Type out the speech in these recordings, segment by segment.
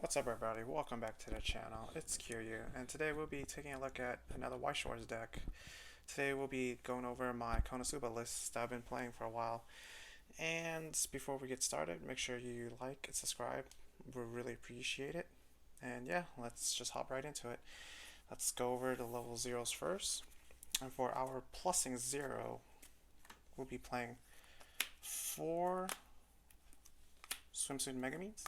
What's up, everybody? Welcome back to the channel. It's Kiryu, and today we'll be taking a look at another Weiss Schwarz deck. Today we'll be going over my Konosuba list that I've been playing for a while. And before we get started, make sure you like and subscribe. We really appreciate it. And yeah, let's just hop right into it. Let's go over the level zeros first. And for our plussing zero, we'll be playing 4 swimsuit Megamines.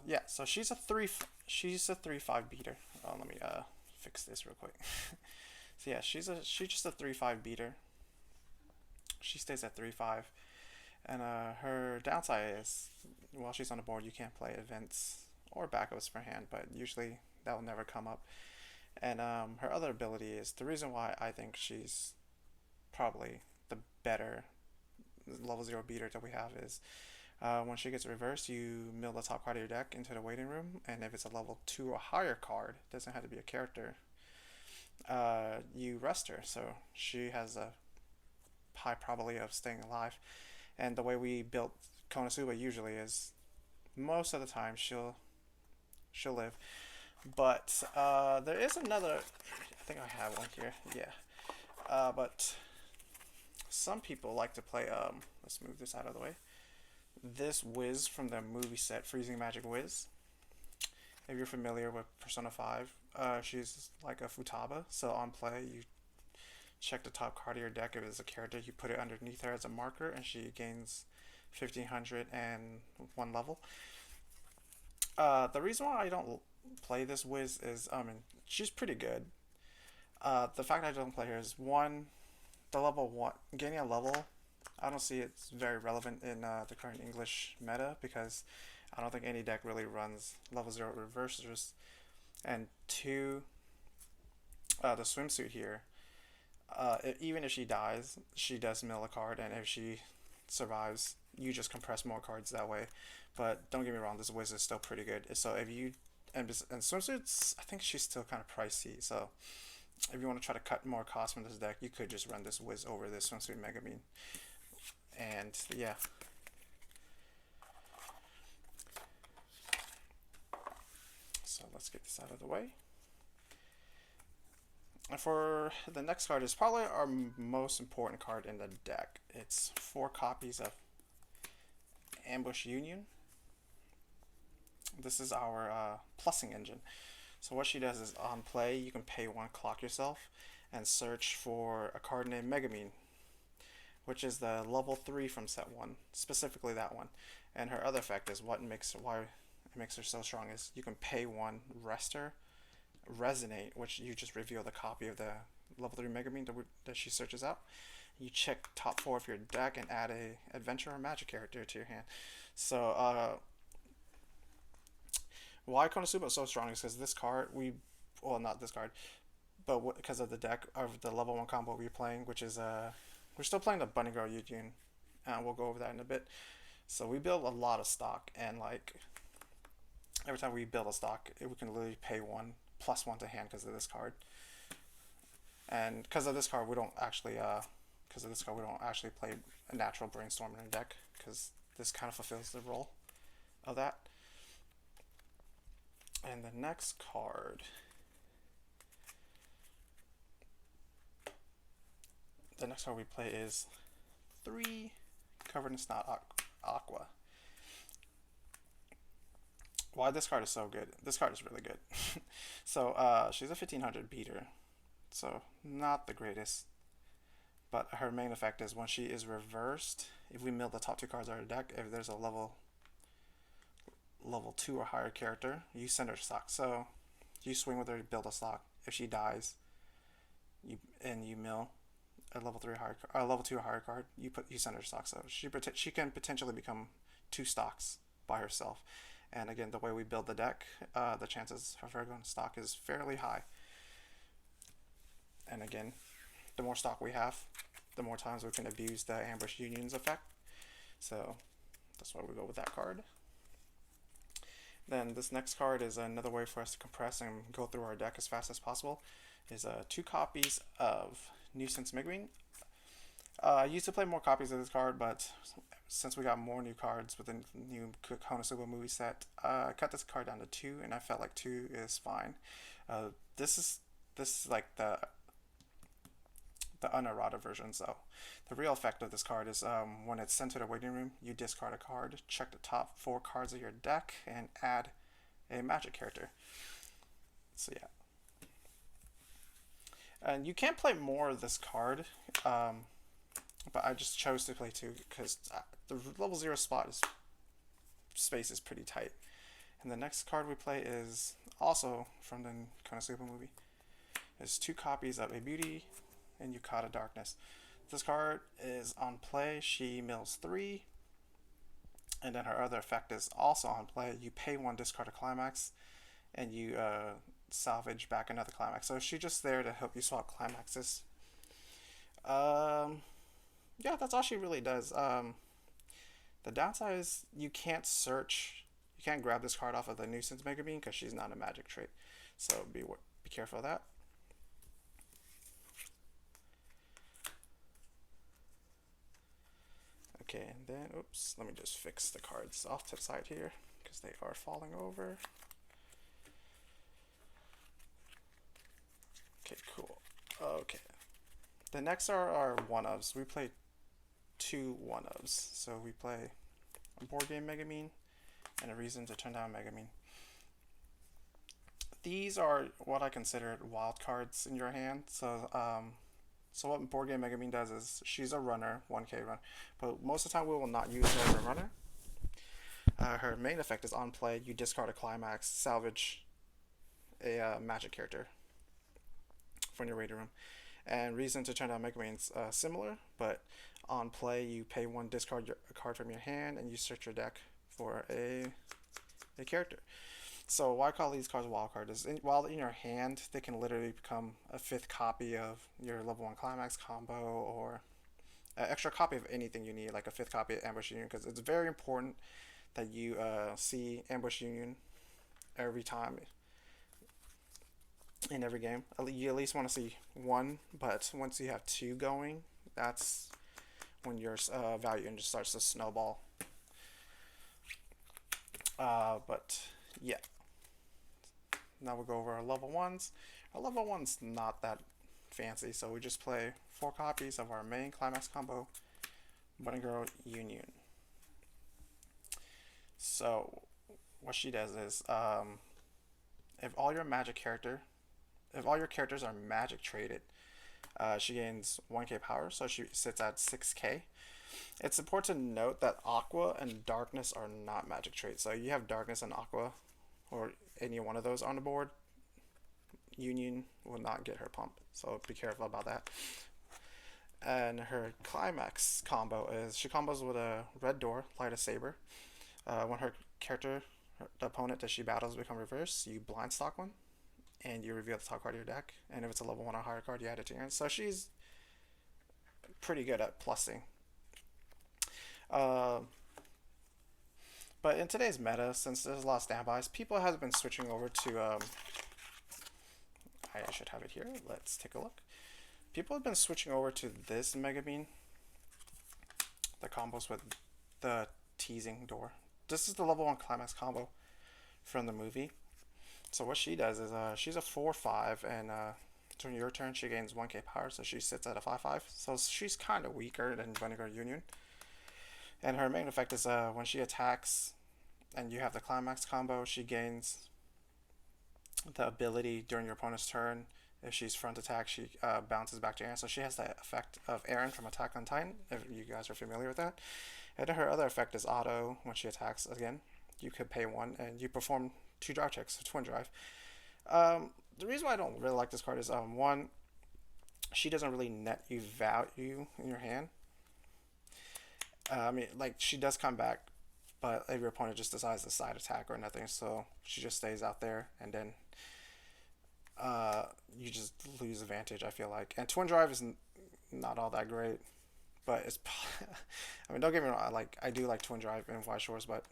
Yeah, so she's a 3/5 beater. Let me fix this real quick. So yeah, she's just a 3/5 beater. She stays at 3/5, and her downside is while she's on the board, you can't play events or backups per hand, but usually that will never come up. And her other ability is the reason why I think she's probably the better level 0 beater that we have is when she gets reversed, you mill the top card of your deck into the waiting room, and if it's a level 2 or higher card, doesn't have to be a character, you rest her, so she has a high probability of staying alive. And the way we built Konosuba usually is most of the time she'll live. But there is another, I think I have one here, yeah. But some people like to play, let's move this out of the way, this Wiz from the movie set Freezing Magic Wiz. If you're familiar with Persona 5, she's like a Futaba, so on play you check the top card of your deck. If it's a character, you put it underneath her as a marker, and she gains 1500 and 1 level. The reason why I don't play this Wiz is, she's pretty good. The fact I don't play her is, one, the level 1, gaining a level, I don't see it's very relevant in the current English meta, because I don't think any deck really runs level 0 reversers. And 2, the swimsuit here, even if she dies, she does mill a card, and if she survives, you just compress more cards that way. But don't get me wrong, this Wiz is still pretty good. So if you, and swimsuits, I think she's still kind of pricey, so if you want to try to cut more costs from this deck, you could just run this Wiz over this swimsuit Megamine. And yeah, so let's get this out of the way. And for the next card is probably our most important card in the deck. It's 4 copies of Ambush Union. This is our plussing engine. So what she does is, on play, you can pay 1, clock yourself, and search for a card named Megamine, which is the level 3 from set 1, specifically that one. And her other effect is why it makes her so strong is you can pay 1, rest her, resonate, which you just reveal the copy of the level 3 Megamine that she searches out. You check top 4 of your deck and add a adventure or magic character to your hand. So why Konosuba is so strong is because this card, well, not this card, but because of the deck of the level 1 combo we're playing, which is we're still playing the Bunny Girl Union, and we'll go over that in a bit. So we build a lot of stock, and like every time we build a stock, we can literally pay 1 plus 1 to hand because of this card. And because of this card, we don't actually play a natural brainstorm in our deck, because this kind of fulfills the role of that. And the next card, we play is 3 Covered in Snot Aqua. Why this card is so good? This card is really good. So she's a 1500 beater, so not the greatest. But her main effect is when she is reversed, if we mill the top 2 cards out of the deck, if there's a level 2 or higher character, you send her stock. So you swing with her, build a stock. If she dies, you mill a level 3 or higher, level 2 or higher card, you send her stock. So she can potentially become 2 stocks by herself. And again, the way we build the deck, the chances of her going to stock is fairly high. And again, the more stock we have, the more times we can abuse the Ambush Union's effect. So that's why we go with that card. Then this next card is another way for us to compress and go through our deck as fast as possible. Is 2 copies of Nuisance Megamine. I used to play more copies of this card, but since we got more new cards with the new Konosuba movie set, I cut this card down to two, and I felt like two is fine. Uh, this is this is like the unerrata version. So the real effect of this card is when it's sent to the waiting room, you discard a card, check the top four cards of your deck, and add a magic character. So yeah, and you can't play more of this card, but I just chose to play two because the level zero spot is space is pretty tight. And the next card we play is also from the Konosuba movie. There's two copies of A Beauty and Yukata Darkness. This card is on play. She mills three, and then her other effect is also on play. You pay one, discard a climax, and you salvage back another climax. So she's just there to help you swap climaxes. Um, yeah, that's all she really does. The downside is you can't search, you can't grab this card off of the Nuisance Mega Bean because she's not a magic trait. So be careful of that. Okay, and then, oops, let me just fix the cards off to the side here because they are falling over. Okay, cool. Okay. The next are our one-ofs. We play two one-ofs. So we play a board game Megamine and a reason to turn down Megamine. These are what I consider wild cards in your hand. So what board game Megamine does is she's a runner, 1K run, but most of the time we will not use her as a runner. Her main effect is on play. You discard a climax, salvage a magic character from your waiting room. And reason to turn down Megamine's similar, but on play you pay one, discard a card from your hand, and you search your deck for a character. So why I call these cards wild cards is while in your hand, they can literally become a fifth copy of your level 1 climax combo or an extra copy of anything you need, like a fifth copy of Ambush Union, because it's very important that you see Ambush Union every time in every game. You at least want to see one, but once you have two going, that's when your value just starts to snowball. But yeah. Now we'll go over our level ones. Our level one's not that fancy, so we just play four copies of our main climax combo, Bunny Girl Union. So what she does is, if all your characters are magic traded, she gains 1k power, so she sits at 6k. It's important to note that Aqua and Darkness are not magic traits. So you have Darkness and Aqua, or any one of those on the board, Union will not get her pump. So be careful about that. And her climax combo is she combos with a red door, light a saber. When the opponent that she battles become reverse, you blind stock one, and you reveal the top card of your deck. And if it's a level 1 or higher card, you add it to your hand. So she's pretty good at plussing. But in today's meta, since there's a lot of standbys, people have been switching over to, I should have it here, let's take a look. People have been switching over to this Megabean, the combos with the teasing door. This is the level 1 climax combo from the movie. So what she does is, she's a 4/5, and during your turn she gains 1k power, so she sits at a 5/5. So she's kind of weaker than Vinegar Union. And her main effect is when she attacks and you have the climax combo, she gains the ability during your opponent's turn. If she's front attack, she bounces back to Aaron. So she has the effect of Aaron from Attack on Titan, if you guys are familiar with that. And then her other effect is auto. When she attacks again, you could pay one and you perform 2 drive checks, twin drive. The reason why I don't really like this card is, one, she doesn't really net you value in your hand. I mean, like, she does come back, but if your opponent just decides to side attack or nothing, so she just stays out there, and then you just lose advantage, I feel like. And twin drive is not all that great, but it's I mean, don't get me wrong, I do like twin drive in Weiss Schwarz, but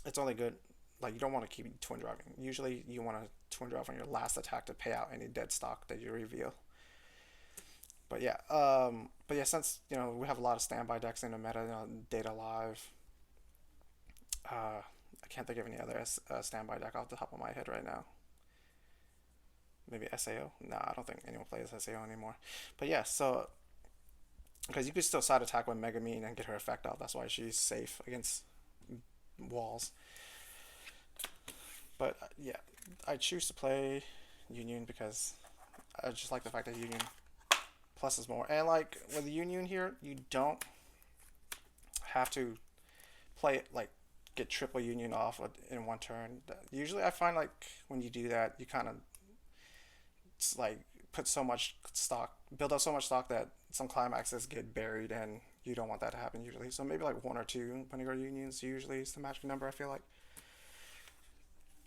it's only good, like, you don't want to keep twin driving. Usually you want to twin drive on your last attack to pay out any dead stock that you reveal. But yeah, since we have a lot of standby decks in the meta, Data Live. I can't think of any other standby deck off the top of my head right now. Maybe SAO? No, I don't think anyone plays SAO anymore. But yeah, so because you could still side attack with Megamine and get her effect off. That's why she's safe against walls. But yeah, I choose to play Union because I just like the fact that Union pluses more. And like with Union here, you don't have to play it like get triple Union off in one turn. Usually, I find like when you do that, you kind of like put so much stock, build up so much stock that some climaxes get buried, and you don't want that to happen usually. So maybe like one or two Vinegar Unions usually is the magic number, I feel like.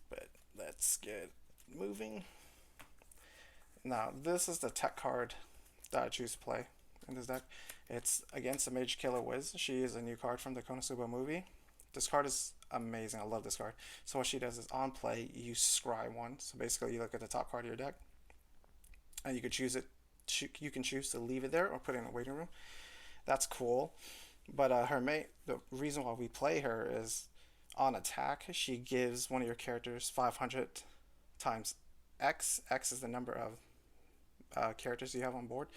But let's get moving. Now, this is the tech card that I choose to play in this deck. It's against the Mage Killer Wiz. She is a new card from the Konosuba movie. This card is amazing. I love this card. So what she does is on play, you scry one. So basically, you look at the top card of your deck, and you can choose it. You can choose to leave it there or put it in a waiting room. That's cool. But the reason why we play her is on attack. She gives one of your characters 500 times X. X is the number of characters you have on board.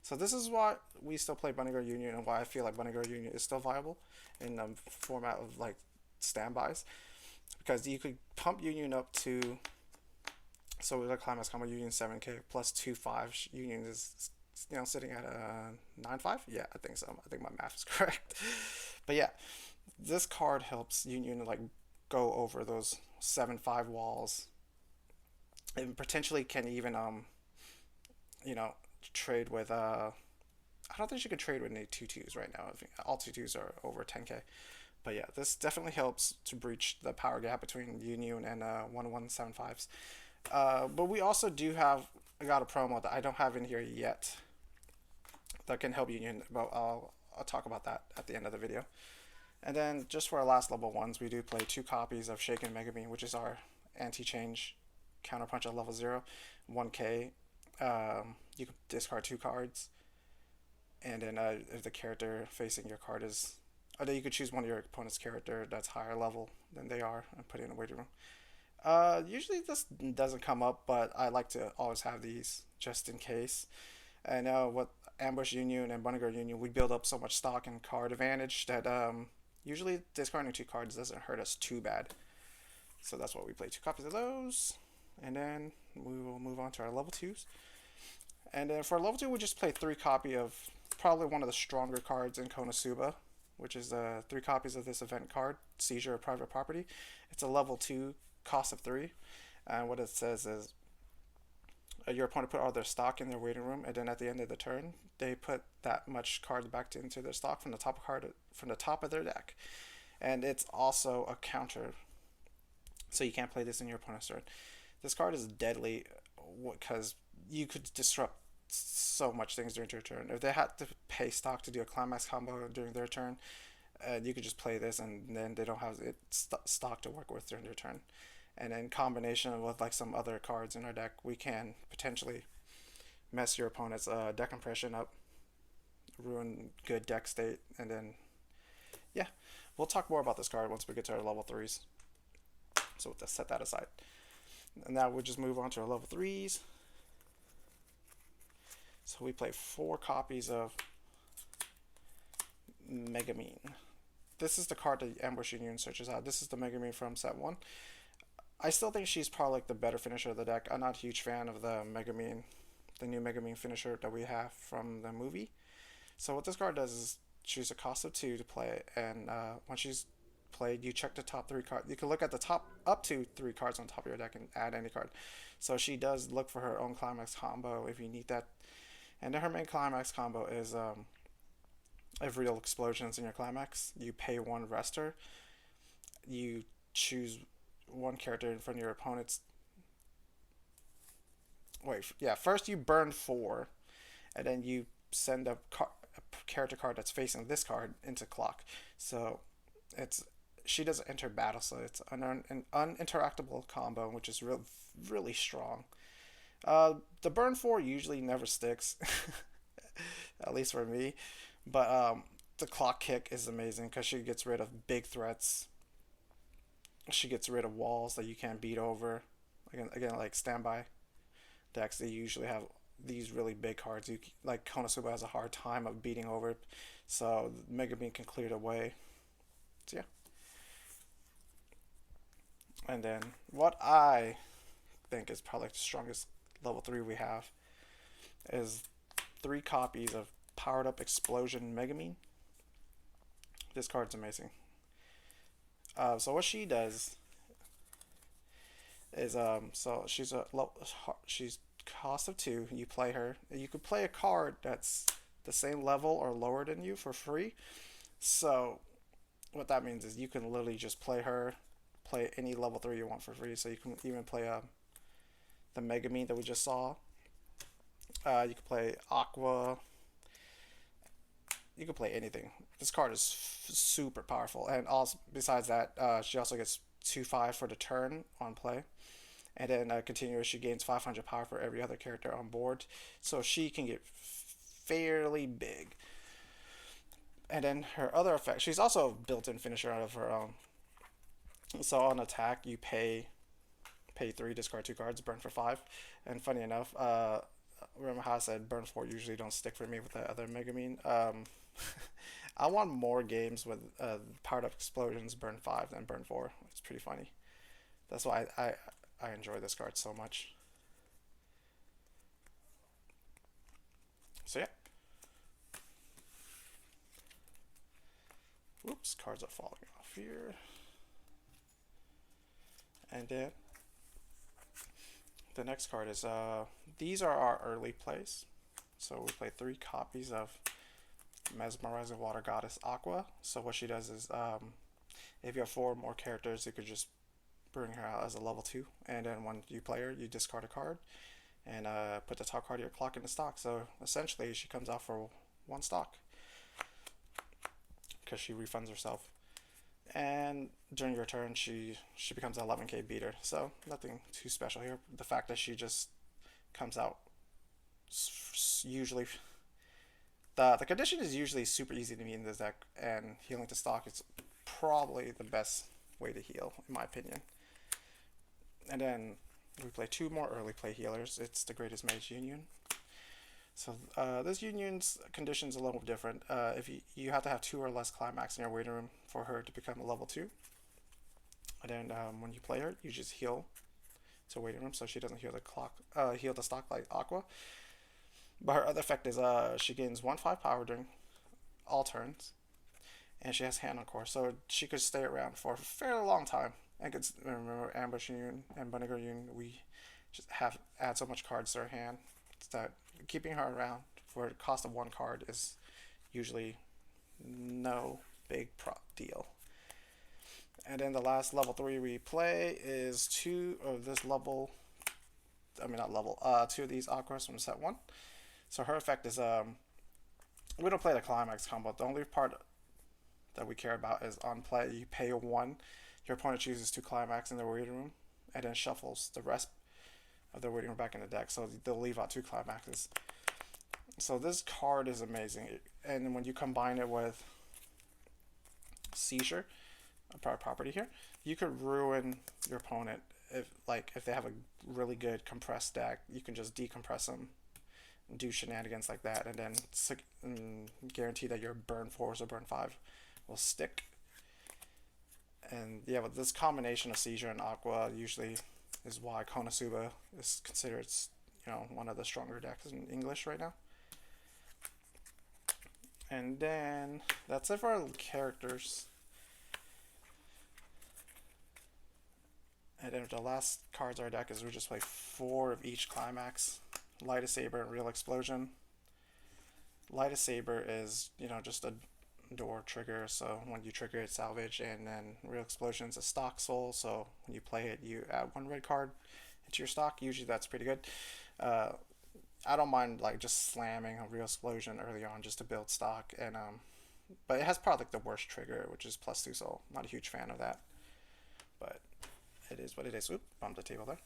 So this is why we still play Bunny Girl Union and why I feel like Bunny Girl Union is still viable in the format of like standbys, because you could pump Union up to, so with a climax combo Union 7k plus 2/5 Union is sitting at a 9/5. Yeah, I think so. I think my math is correct. But yeah, this card helps Union like go over those 7/5 walls, and potentially can even trade with I don't think she could trade with any 2/2s right now. I think all 2/2s are over 10k. But yeah, this definitely helps to breach the power gap between Union and 1175s. But we also got a promo that I don't have in here yet that can help Union, but I'll talk about that at the end of the video. And then just for our last level ones, we do play 2 copies of Shaken Megabeam, which is our anti-change counterpunch at level 0, 1k. You can discard 2 cards, and then if the character facing your card is, or then you could choose one of your opponent's character that's higher level than they are and put it in the waiting room. Usually this doesn't come up, but I like to always have these just in case. And with Ambush Union and Bunny Girl Union, we build up so much stock and card advantage that usually discarding 2 cards doesn't hurt us too bad. So that's why we play 2 copies of those. And then we will move on to our level 2s. And then for level 2, we just play 3 copy of probably one of the stronger cards in Konosuba, which is 3 copies of this event card, Seizure of Private Property. It's a level 2, cost of 3. And what it says is your opponent put all their stock in their waiting room, and then at the end of the turn, they put that much cards back into their stock from the top of their deck. And it's also a counter, so you can't play this in your opponent's turn. This card is deadly because you could disrupt so much things during your turn. If they had to pay stock to do a climax combo during their turn, you could just play this, and then they don't have stock to work with during their turn. And in combination with like some other cards in our deck, we can potentially mess your opponent's deck impression up, ruin good deck state, and then yeah, we'll talk more about this card once we get to our level 3s. So let's set that aside. And now we'll just move on to our level 3s. So we play 4 copies of Megamine. This is the card that Ambush Union searches out. This is the Megamine from set 1. I still think she's probably like the better finisher of the deck. I'm not a huge fan of the new Megamine finisher that we have from the movie. So what this card does is choose a cost of 2 to play, and once she's played, you check the top 3 cards. You can look at the top up to 3 cards on top of your deck and add any card. So she does look for her own climax combo if you need that. And then her main climax combo is if real explosions in your climax, you pay 1 rester. You choose 1 character in front of your opponent's. First you burn 4, and then you send a character card that's facing this card into clock. So she doesn't enter battle, so it's an uninteractable combo, which is really strong. The burn 4 usually never sticks. at least for me. But the clock kick is amazing because she gets rid of big threats. She gets rid of walls that you can't beat over. Again, like standby decks, they usually have these really big cards. Like Konosuba has a hard time of beating over, so Mega Bean can clear the way. So yeah, and then what I think is probably the strongest level 3 we have is 3 copies of Powered Up Explosion Megamine. This card's amazing. So what she does is so she's cost of 2. You play her. You could play a card that's the same level or lower than you for free. So what that means is you can literally just play her, play any level 3 you want for free. So you can even play the Megamine that we just saw. You can play Aqua. You can play anything. This card is super powerful, and also besides that, she also gets 2/5 for the turn on play, and then continuous she gains 500 power for every other character on board, so she can get fairly big. And then her other effect, she's also a built-in finisher out of her own. So on attack, you pay 3, discard 2 cards, burn for 5. And funny enough, remember how I said burn 4 usually don't stick for me with that other Megamine? I want more games with powered up explosions burn 5 than burn 4. It's pretty funny. That's why I enjoy this card so much. So yeah. Oops, cards are falling off here. And then the next card is these are our early plays. So we play 3 copies of Mesmerizing Water Goddess Aqua. So what she does is if you have 4 more characters, you could just bring her out as a level 2, and then when you play her, you discard a card and put the top card of your clock in the stock. So essentially she comes out for 1 stock because she refunds herself. And during your turn, she becomes an 11k beater. So nothing too special here. The fact that she just comes out usually the condition is usually super easy to meet in this deck, and healing to stock is probably the best way to heal in my opinion. And then we play 2 more early play healers. It's the Greatest Mage Union. So this union's condition is a little different. If you have to have 2 or less climax in your waiting room for her to become a level 2. And then when you play her, you just heal to waiting room, so she doesn't heal the stock like Aqua. But her other effect is she gains 1/5 power during all turns, and she has hand on core, so she could stay around for a fairly long time. And could remember Ambush Union and Bunniger Union, we just have add so much cards to her hand that keeping her around for the cost of 1 card is usually no big deal. And then the last level 3 we play is 2 of this level. I mean not level. 2 of these Aquas from set 1. So her effect is we don't play the climax combo. The only part that we care about is on play. You pay 1. Your opponent chooses 2 climax in their waiting room, and then shuffles the rest of their waiting room back in the deck. So they'll leave out 2 climaxes. So this card is amazing, and when you combine it with Seizure, a property here, you could ruin your opponent. If they have a really good compressed deck, you can just decompress them, do shenanigans like that, and then guarantee that your burn 4s or burn 5 will stick. And yeah, with this combination of Seizure and Aqua usually is why Konosuba is considered, one of the stronger decks in English right now. And then that's it for our characters. And then the last cards of our deck is we just play 4 of each climax. Light a Saber and Real Explosion. Light a Saber is, just a door trigger, so when you trigger it, salvage, and then Real Explosion is a stock soul, so when you play it, you add 1 red card into your stock. Usually that's pretty good. I don't mind just slamming a Real Explosion early on just to build stock, and but it has probably the worst trigger, which is +2 soul. Not a huge fan of that, but it is what it is. Oop, bumped the table there.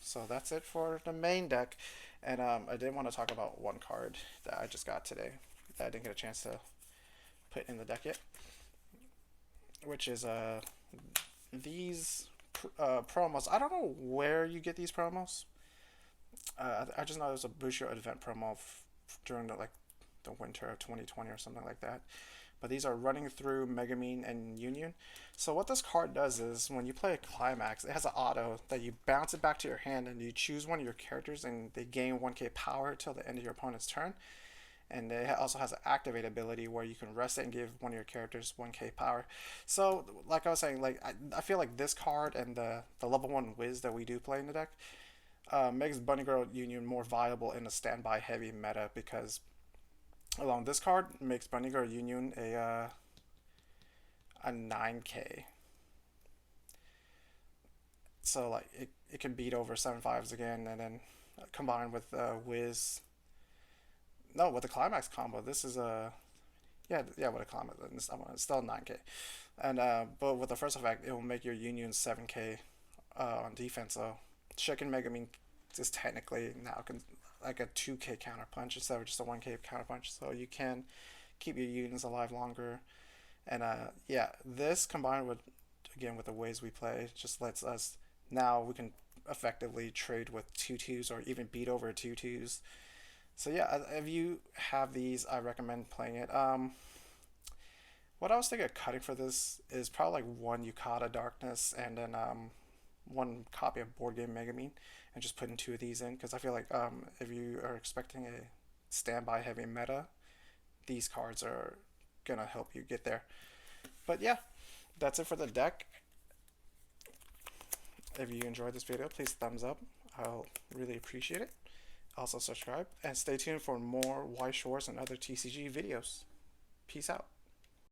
So that's it for the main deck. And I did want to talk about one card that I just got today that I didn't get a chance to put in the deck yet, which is these promos. I don't know where you get these promos. I just know there's a Bushido event promo during the winter of 2020 or something like that. But these are running through Megumin and Union. So what this card does is when you play a climax, it has an auto that you bounce it back to your hand and you choose one of your characters and they gain 1k power till the end of your opponent's turn. And it also has an activate ability where you can rest it and give one of your characters 1k power. So like I was saying, I feel like this card and the level 1 Wiz that we do play in the deck makes Bunny Girl Union more viable in a standby heavy meta because along this card makes Bunny Girl Union a 9k. So it can beat over 7/5s again, and then combined with Wiz. No, with the climax combo, this is a yeah with a climax, it's still 9k, and but with the first effect, it will make your Union 7k on defense. So Chicken Megumin is technically now like a 2k counter punch instead of just a 1k counter punch. So you can keep your Unions alive longer, and yeah, this combined with again with the ways we play just lets us now we can effectively trade with 2/2s or even beat over 2/2s. So yeah, if you have these, I recommend playing it. What I was thinking of cutting for this is probably like one Yukata Darkness and then one copy of Board Game Megumin and just putting two of these in because I feel like if you are expecting a standby heavy meta, these cards are gonna help you get there. But yeah, that's it for the deck. If you enjoyed this video, please thumbs up. I'll really appreciate it. Also subscribe and stay tuned for more Weiss, Schwarz and other TCG videos. Peace out.